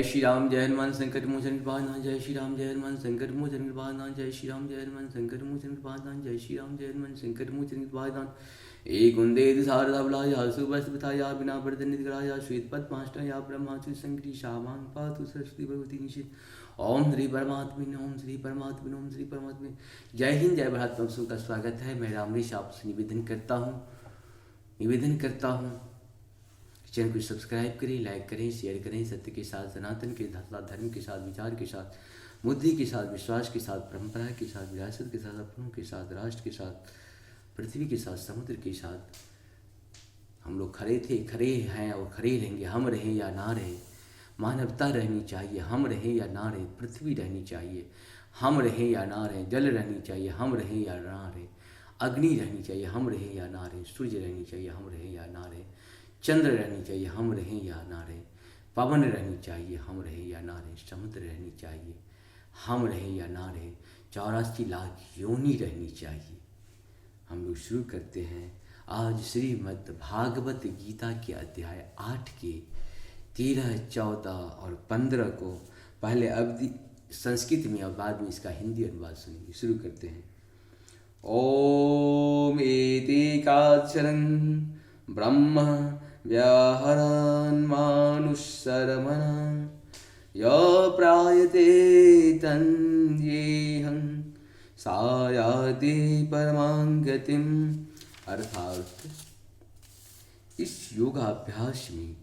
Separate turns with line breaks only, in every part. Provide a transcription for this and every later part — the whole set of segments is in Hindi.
श्री राम जय हनुमान संकट मोचन कृपानाथ जय श्री राम जय हनुमान संकट मोचन कृपानाथ जय श्री राम जय हनुमान संकट मोचन कृपानाथ जय श्री राम जय हनुमान संकट मोचन कृपानाथ एक उन्देद शारदा बलाया सुबस बताया बिना बर्दन निगराया श्वेत पद्माष्टया ब्रह्माचु संकटी शामां पातु सरस्वती भगवती निषेध ओम श्री परमात्मा ओम श्री परमात्मा ओम श्री परमात्मा। जय हिंद जय भारत। आप सबका स्वागत है। मैं रामरेश आपसे निवेदन करता हूँ चैनल को सब्सक्राइब करें, लाइक करें, शेयर करें। सत्य के साथ, सनातन के साथ, धर्म के साथ, विचार के साथ, बुद्धि के साथ, विश्वास के साथ, परंपरा के साथ, विरासत के साथ, अपनों के साथ, राष्ट्र के साथ, पृथ्वी के साथ, समुद्र के साथ हम लोग खड़े थे, खड़े हैं और खड़े रहेंगे। हम रहें या ना रहें, मानवता रहनी चाहिए। हम रहें या ना रहें, पृथ्वी रहनी चाहिए। हम रहें या ना रहें, जल रहनी चाहिए। हम रहें या ना रहें, अग्नि रहनी चाहिए। हम रहें या ना रहें, सूर्य रहनी चाहिए। हम रहें या ना रहें, चंद्र रहनी चाहिए। हम रहें या ना रहें, पवन रहनी चाहिए। हम रहें या ना रहें, समुद्र रहनी चाहिए। हम रहें या ना रहें, 84 लाख योनि रहनी चाहिए। हम लोग शुरू करते हैं आज श्रीमद् भागवत गीता के अध्याय 8 के 13, 14 और 15 को पहले अवधि संस्कृत में और बाद में इसका हिंदी अनुवाद सुनेंगे। शुरू करते हैं। ओम एतेकाक्षरं ब्रह्म व्याहरन् मानुषरमण य प्रायते तन्येहं सायाति परमां गतिम्। अर्थात इस योगाभ्यास में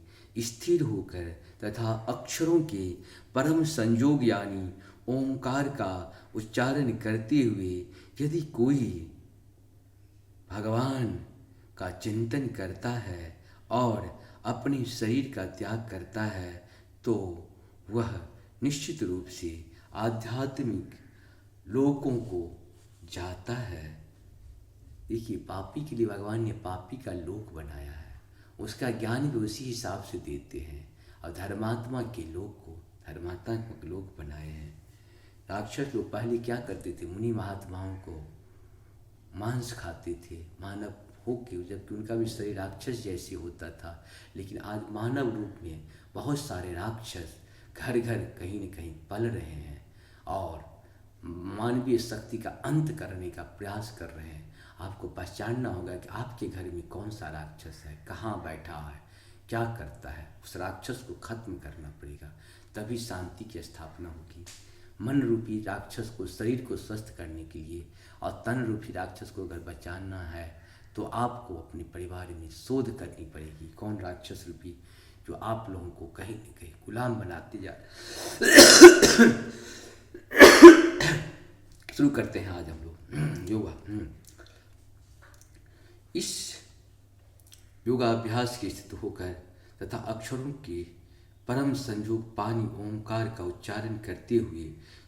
स्थिर होकर तथा अक्षरों के परम संयोग यानी ओंकार का उच्चारण करते हुए यदि कोई भगवान का चिंतन करता है और अपने शरीर का त्याग करता है तो वह निश्चित रूप से आध्यात्मिक लोकों को जाता है। देखिए, पापी के लिए भगवान ने पापी का लोक बनाया है, उसका ज्ञान भी उसी हिसाब से देते हैं। और धर्मात्मा के लोक को धर्मात्मक लोक बनाए हैं। राक्षस लोग पहले क्या करते थे, मुनि महात्माओं को मांस खाते थे मानव होके, जबकि उनका भी शरीर राक्षस जैसे होता था। लेकिन आज मानव रूप में बहुत सारे राक्षस घर घर कहीं न कहीं पल रहे हैं और मानवीय शक्ति का अंत करने का प्रयास कर रहे हैं। आपको पहचानना होगा कि आपके घर में कौन सा राक्षस है, कहाँ बैठा है, क्या करता है। उस राक्षस को खत्म करना पड़ेगा, तभी शांति की स्थापना होगी। मन रूपी राक्षस को, शरीर को स्वस्थ करने के लिए और तन रूपी राक्षस को अगर बचाना है तो आपको अपने परिवार में शोध करनी पड़ेगी। कौन राक्षस रूपी जो आप लोगों को कहीं न कहीं गुलाम बनाते जा शुरू करते हैं आज हम लोग योगा। इस योगाभ्यास के स्थित होकर तथा अक्षरों के परम संयोग पानी ओंकार का उच्चारण करते हुए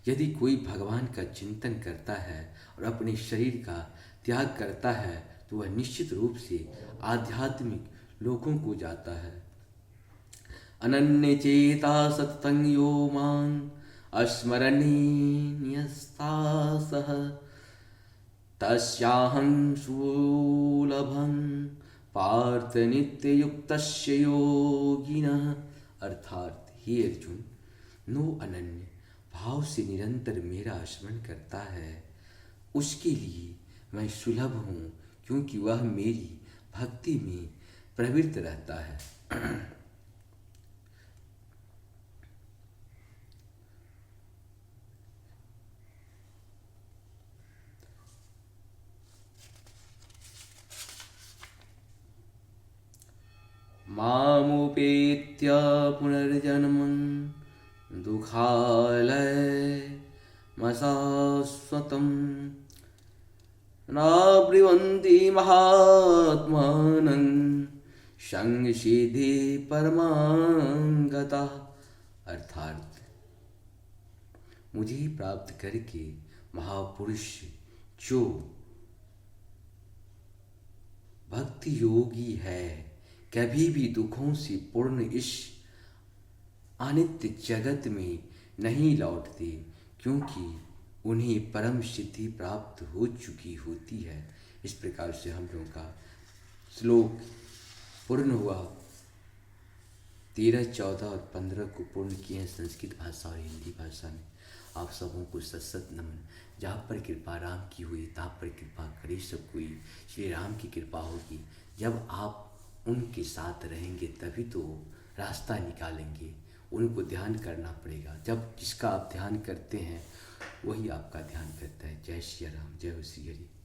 यदि कोई भगवान का चिंतन करता है और अपने शरीर का त्याग करता है तो वह निश्चित रूप से आध्यात्मिक लोकों को जाता है। अनन्य चेता सततं यो मां स्मरन्यस्ता सह तस्याहं सुलभं पार्थ नित्ययुक्तस्य योगिनः। अर्थात हे अर्जुन, नो अनन्य भाव से निरंतर मेरा स्मरण करता है उसके लिए मैं सुलभ हूँ, क्योंकि वह मेरी भक्ति में प्रवृत्त रहता है। मामुपेत्य पुनर्जन्मं दुःखालयमशाश्वतं नाब्रुवन्ति महात्मानं संसिद्धि परमां गताः। अर्थात मुझे प्राप्त करके महापुरुष जो भक्ति योगी है कभी भी दुखों से पूर्ण इस अनित्य जगत में नहीं लौटते, क्योंकि उन्हें परम सिद्धि प्राप्त हो चुकी होती है। इस प्रकार से हम लोगों का श्लोक पूर्ण हुआ। 13, 14 और 15 को पूर्ण किए हैं संस्कृत भाषा और हिंदी भाषा में। आप सबों को सत सत नमन। जहाँ पर कृपा राम की हुई तहाँ पर कृपा करी सब कोई। श्री राम की कृपा होगी। जब आप उनके साथ रहेंगे तभी तो रास्ता निकालेंगे। उनको ध्यान करना पड़ेगा। जब जिसका आप ध्यान करते हैं वही आपका ध्यान करता है। जय श्री राम, जय हो श्री हरि।